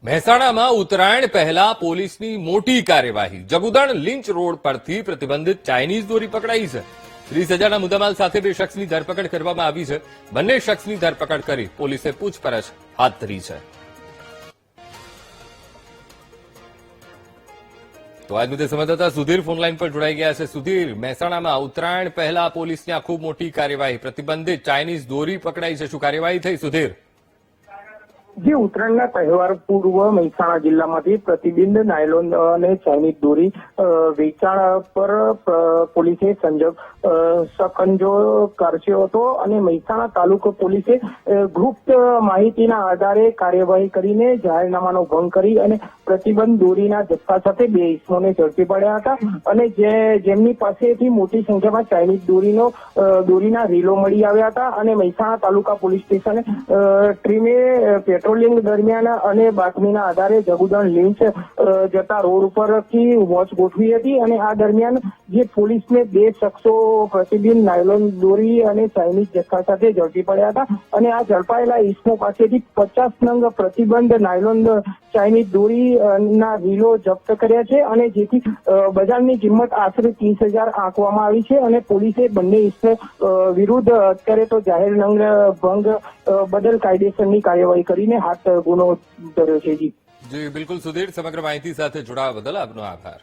મહેસાણામાં ઉત્તરાયણ પહેલા પોલીસની મોટી કાર્યવાહી। જગુદણ લિંચ રોડ પરથી પ્રતિબંધિત ચાઇનીઝ દોરી પકડાઈ છે। 30,000ના મુદ્દામાલ સાથે 2 શખ્સની ધરપકડ કરવામાં આવી છે। બંને શખ્સની ધરપકડ કરી પોલીસે પૂછપરછ હાથ ધરી છે। તો આજ મુદ્દે સંવાદદાતા સુધીર ફોનલાઈન પર જોડાઈ ગયા છે। સુધીર, મહેસાણામાં ઉત્તરાયણ પહેલા પોલીસની આ ખૂબ મોટી કાર્યવાહી, પ્રતિબંધિત ચાઇનીઝ દોરી પકડાઈ છે, શું કાર્યવાહી થઈ સુધીર? જે ઉત્તરાયણના તહેવાર પૂર્વ મહેસાણા જિલ્લામાંથી પ્રતિબંધિત નાયલોન અને ચાઇનીઝ દોરી વેચાણ પર પોલીસે શકંજો કર્યો હતો અને મહેસાણા તાલુકા પોલીસે ગુપ્ત માહિતીના આધારે કાર્યવાહી કરીને જાહેરનામાનો ભંગ કરી અને પ્રતિબંધ દોરીના જથ્થા સાથે 2 ઇસમોને ઝડપી પડ્યા હતા અને જેમની પાસેથી મોટી સંખ્યામાં ચાઇનીઝ દોરીના રીલો મળી આવ્યા હતા અને મહેસાણા તાલુકા પોલીસ સ્ટેશને ટીમે પેટ્રોલિંગ દરમિયાન અને બાતમીના આધારે જગુદણ લિંચ જતા રોડ ઉપરથી વોચ ગોઠવી હતી અને આ દરમિયાન જે પોલીસને 2 શખ્સો પ્રતિબંધિત નાયલોન દોરી અને ચાઇનીઝ જથ્થા સાથે ઝડપી પડ્યા હતા અને આ ઝડપાયેલા ઇસમો પાસેથી 50 નંગ પ્રતિબંધ નાયલોન ચાઇનીઝ દોરીના રીલો જપ્ત કર્યા છે અને જેથી બજારની કિંમત આશરે 30,000 આંકવામાં આવી છે અને પોલીસે બંને ઇસમો વિરુદ્ધ અત્યારે તો જાહેર ભંગ બદલ કાયદેસરની કાર્યવાહી કરીને હાથ ગુનો ધર્યો છે। જી બિલકુલ સુધીર, સમગ્ર માહિતી સાથે જોડાવા બદલ આપનો આભાર।